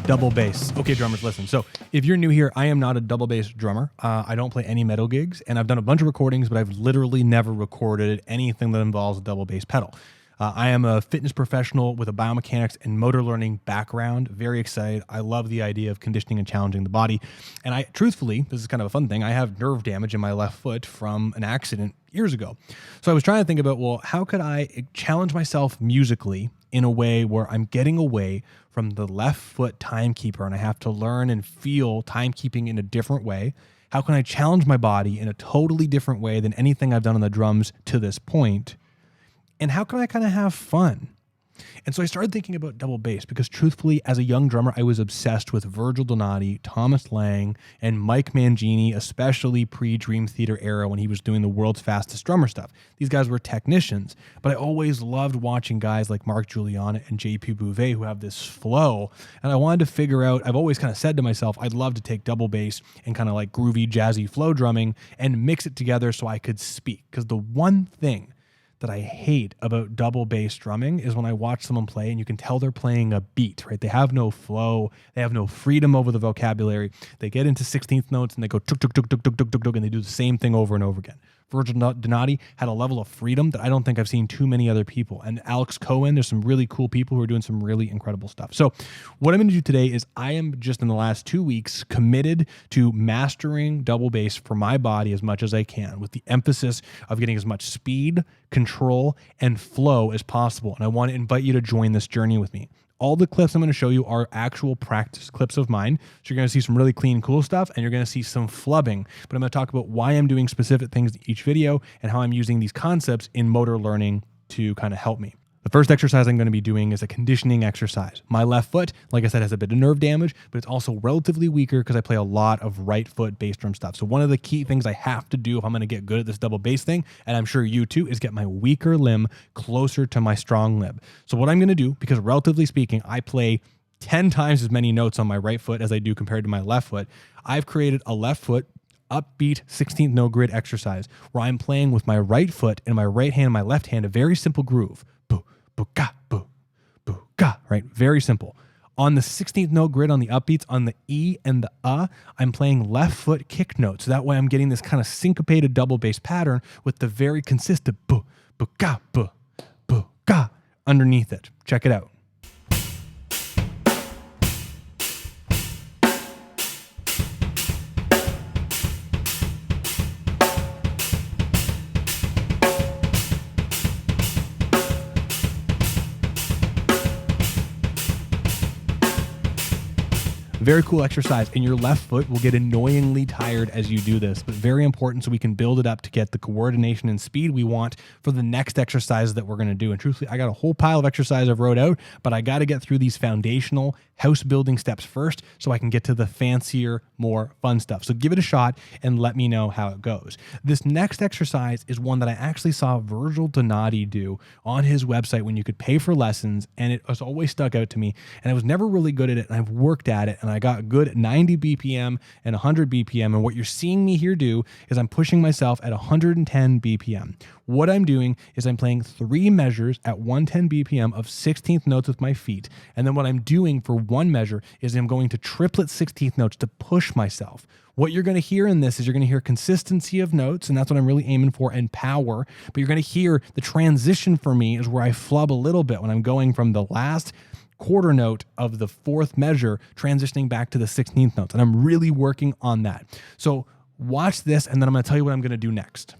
Double bass. Okay, drummers, listen. So if you're new here, I am not a double bass drummer. I don't play any metal gigs, and I've done a bunch of recordings, but I've literally never recorded anything that involves a double bass pedal. I am a fitness professional with a biomechanics and motor learning background. Very excited. I love the idea of conditioning and challenging the body. And I, truthfully, this is kind of a fun thing, I have nerve damage in my left foot from an accident years ago. So I was trying to think about, well, how could I challenge myself musically in a way where I'm getting away from the left foot timekeeper and I have to learn and feel timekeeping in a different way? How can I challenge my body in a totally different way than anything I've done on the drums to this point? And how can I kind of have fun? And so I started thinking about double bass because truthfully, as a young drummer, I was obsessed with Virgil Donati, Thomas Lang, and Mike Mangini, especially pre-Dream Theater era when he was doing the world's fastest drummer stuff. These guys were technicians, but I always loved watching guys like Mark Juliana and JP Bouvet who have this flow. And I wanted to figure out, I've always kind of said to myself, I'd love to take double bass and kind of like groovy, jazzy flow drumming and mix it together so I could speak. Because the one thing that I hate about double bass drumming is when I watch someone play and you can tell they're playing a beat, right? They have no flow. They have no freedom over the vocabulary. They get into 16th notes and they go tuk, tuk, tuk, tuk, tuk, tuk, tuk, tuk, and they do the same thing over and over again. Virgil Donati had a level of freedom that I don't think I've seen too many other people. And Alex Cohen, there's some really cool people who are doing some really incredible stuff. So what I'm going to do today is I am just in the last 2 weeks committed to mastering double bass for my body as much as I can, with the emphasis of getting as much speed, control, and flow as possible. And I want to invite you to join this journey with me. All the clips I'm going to show you are actual practice clips of mine. So you're going to see some really clean, cool stuff, and you're going to see some flubbing. But I'm going to talk about why I'm doing specific things in each video and how I'm using these concepts in motor learning to kind of help me. The first exercise I'm going to be doing is a conditioning exercise. My left foot, like I said, has a bit of nerve damage, but it's also relatively weaker because I play a lot of right foot bass drum stuff. So one of the key things I have to do if I'm going to get good at this double bass thing, and I'm sure you too, is get my weaker limb closer to my strong limb. So what I'm going to do, because relatively speaking, I play 10 times as many notes on my right foot as I do compared to my left foot, I've created a left foot upbeat 16th note grid exercise where I'm playing with my right foot and my right hand and my left hand a very simple groove. Boo-ga, boo, boo-ga, right? Very simple. On the 16th note grid on the upbeats, on the E and the I'm playing left foot kick notes. So that way I'm getting this kind of syncopated double bass pattern with the very consistent boo, boo-ga, boo, boo-ga underneath it. Check it out. Very cool exercise, and your left foot will get annoyingly tired as you do this, but very important so we can build it up to get the coordination and speed we want for the next exercise that we're going to do. And truthfully, I got a whole pile of exercise I've wrote out, but I got to get through these foundational house building steps first so I can get to the fancier, more fun stuff. So give it a shot and let me know how it goes. This next exercise is one that I actually saw Virgil Donati do on his website when you could pay for lessons, and it has always stuck out to me, and I was never really good at it, and I've worked at it, and I got good at 90 BPM and 100 BPM, and what you're seeing me here do is I'm pushing myself at 110 BPM. What I'm doing is I'm playing 3 measures at 110 BPM of 16th notes with my feet, and then what I'm doing for one measure is I'm going to triplet 16th notes to push myself. What you're going to hear in this is you're going to hear consistency of notes, and that's what I'm really aiming for, and power, but you're going to hear the transition for me is where I flub a little bit when I'm going from the last quarter note of the 4th measure transitioning back to the 16th notes, and I'm really working on that. So watch this, and then I'm going to tell you what I'm going to do next.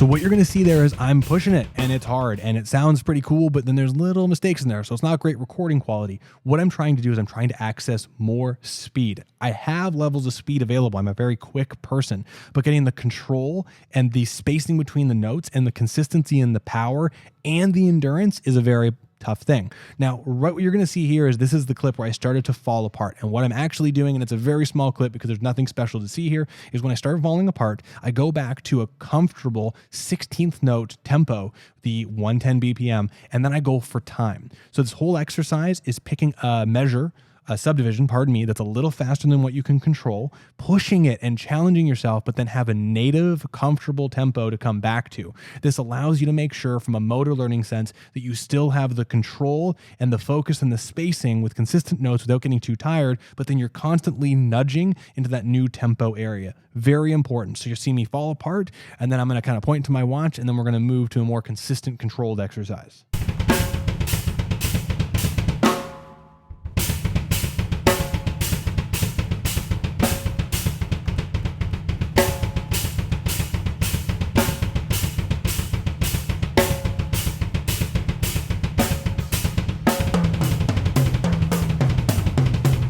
So what you're going to see there is I'm pushing it and it's hard and it sounds pretty cool, but then there's little mistakes in there. So it's not great recording quality. What I'm trying to do is I'm trying to access more speed. I have levels of speed available. I'm a very quick person, but getting the control and the spacing between the notes and the consistency and the power and the endurance is a very tough thing. Now, what you're going to see here is this is the clip where I started to fall apart. And what I'm actually doing, and it's a very small clip because there's nothing special to see here, is when I start falling apart, I go back to a comfortable 16th note tempo, the 110 BPM, and then I go for time. So this whole exercise is picking a measure, a subdivision, pardon me, that's a little faster than what you can control, pushing it and challenging yourself, but then have a native, comfortable tempo to come back to. This allows you to make sure from a motor learning sense that you still have the control and the focus and the spacing with consistent notes without getting too tired, but then you're constantly nudging into that new tempo area. Very important. So you're seeing me fall apart, and then I'm going to kind of point to my watch, and then we're going to move to a more consistent, controlled exercise.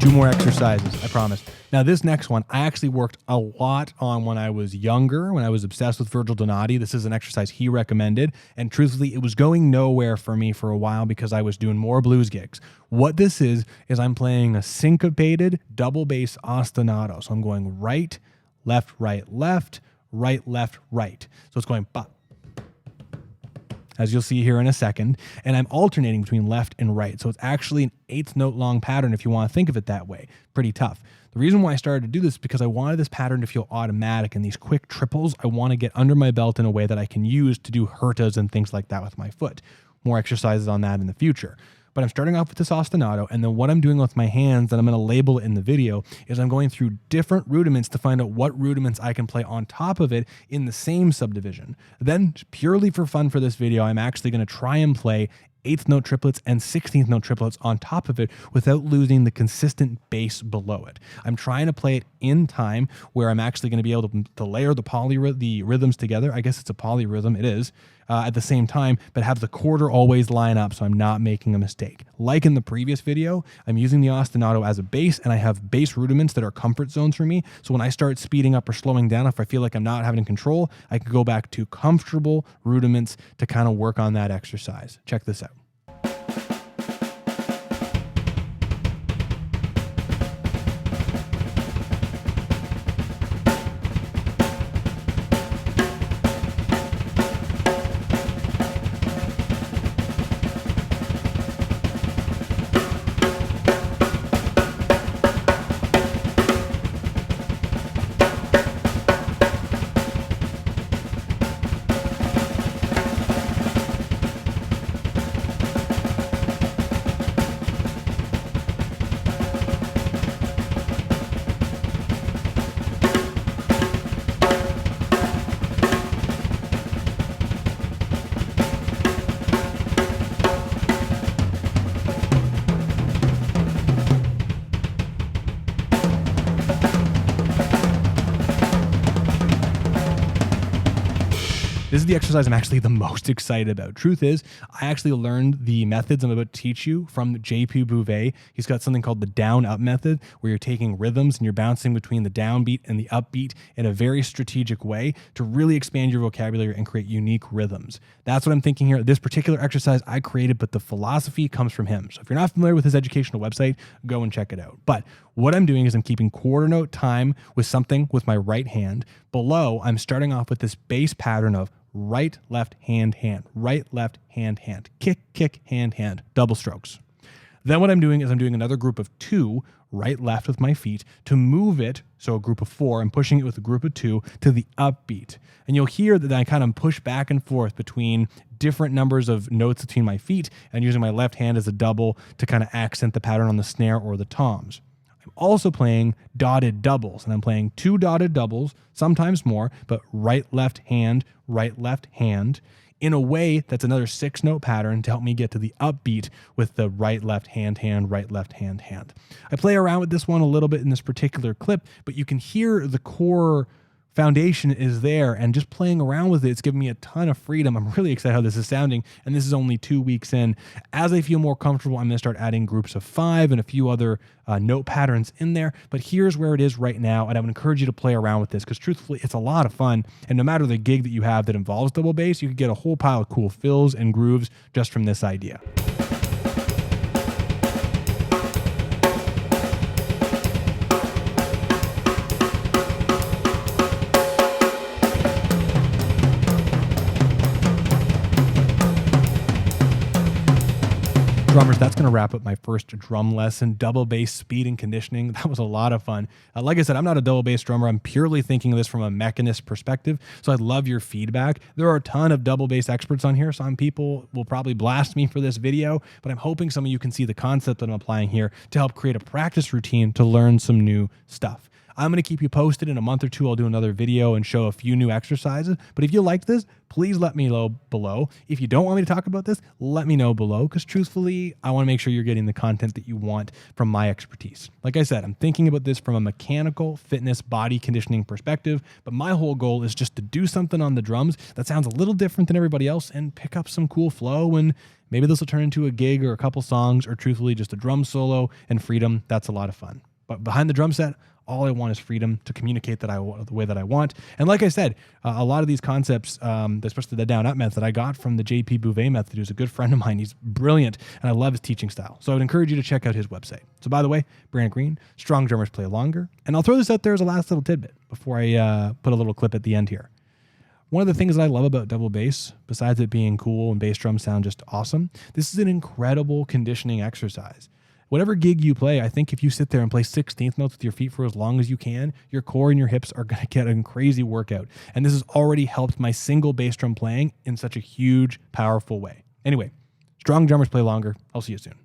Two more exercises, I promise. Now, this next one, I actually worked a lot on when I was younger, when I was obsessed with Virgil Donati. This is an exercise he recommended, and truthfully, it was going nowhere for me for a while because I was doing more blues gigs. What this is I'm playing a syncopated double bass ostinato. So I'm going right, left, right, left, right, left, right. So it's going ba, as you'll see here in a second, and I'm alternating between left and right. So it's actually an 8th note long pattern if you want to think of it that way. Pretty tough. The reason why I started to do this is because I wanted this pattern to feel automatic, and these quick triples I want to get under my belt in a way that I can use to do hurtas and things like that with my foot. More exercises on that in the future. But I'm starting off with this ostinato, and then what I'm doing with my hands, and I'm going to label it in the video, is I'm going through different rudiments to find out what rudiments I can play on top of it in the same subdivision. Then, purely for fun for this video, I'm actually going to try and play 8th note triplets and 16th note triplets on top of it without losing the consistent bass below it. I'm trying to play it in time where I'm actually going to be able to layer the rhythms together. I guess it's a polyrhythm, it is, at the same time, but have the quarter always line up so I'm not making a mistake. Like in the previous video, I'm using the ostinato as a bass, and I have bass rudiments that are comfort zones for me. So when I start speeding up or slowing down, if I feel like I'm not having control, I can go back to comfortable rudiments to kind of work on that exercise. Check this out. This is the exercise I'm actually the most excited about. Truth is, I actually learned the methods I'm about to teach you from J.P. Bouvet. He's got something called the down-up method, where you're taking rhythms and you're bouncing between the downbeat and the upbeat in a very strategic way to really expand your vocabulary and create unique rhythms. That's what I'm thinking here. This particular exercise I created, but the philosophy comes from him. So if you're not familiar with his educational website, go and check it out. But what I'm doing is I'm keeping quarter note time with something with my right hand. Below, I'm starting off with this bass pattern of right, left, hand, hand, right, left, hand, hand, kick, kick, hand, hand, double strokes. Then what I'm doing is I'm doing another group of 2, right, left with my feet to move it. So a group of 4, I'm pushing it with a group of 2 to the upbeat. And you'll hear that I kind of push back and forth between different numbers of notes between my feet and using my left hand as a double to kind of accent the pattern on the snare or the toms. I'm also playing dotted doubles, and I'm playing 2 dotted doubles, sometimes more, but right, left hand, in a way that's another 6-note pattern to help me get to the upbeat with the right, left, hand, right, left, hand. I play around with this one a little bit in this particular clip, but you can hear the core foundation is there, and just playing around with it's given me a ton of freedom. I'm really excited how this is sounding, and this is only 2 weeks in. As I feel more comfortable, I'm going to start adding groups of 5 and a few other note patterns in there, but here's where it is right now, and I would encourage you to play around with this because truthfully, it's a lot of fun, and no matter the gig that you have that involves double bass, you can get a whole pile of cool fills and grooves just from this idea. Drummers, that's going to wrap up my first drum lesson, double bass speed and conditioning. That was a lot of fun. Like I said, I'm not a double bass drummer. I'm purely thinking of this from a mechanist perspective, so I'd love your feedback. There are a ton of double bass experts on here. Some people will probably blast me for this video, but I'm hoping some of you can see the concept that I'm applying here to help create a practice routine to learn some new stuff. I'm going to keep you posted. In a month or two, I'll do another video and show a few new exercises. But if you liked this, please let me know below. If you don't want me to talk about this, let me know below, because truthfully, I want to make sure you're getting the content that you want from my expertise. Like I said, I'm thinking about this from a mechanical fitness body conditioning perspective, but my whole goal is just to do something on the drums that sounds a little different than everybody else and pick up some cool flow, and maybe this will turn into a gig or a couple songs, or truthfully just a drum solo and freedom. That's a lot of fun. But behind the drum set, all I want is freedom to communicate the way that I want. And like I said, a lot of these concepts, especially the down-up method, I got from the JP Bouvet method, who's a good friend of mine. He's brilliant, and I love his teaching style. So I would encourage you to check out his website. So by the way, Brandon Green, strong drummers play longer. And I'll throw this out there as a last little tidbit before I put a little clip at the end here. One of the things that I love about double bass, besides it being cool and bass drums sound just awesome, this is an incredible conditioning exercise. Whatever gig you play, I think if you sit there and play 16th notes with your feet for as long as you can, your core and your hips are going to get a crazy workout. And this has already helped my single bass drum playing in such a huge, powerful way. Anyway, strong drummers play longer. I'll see you soon.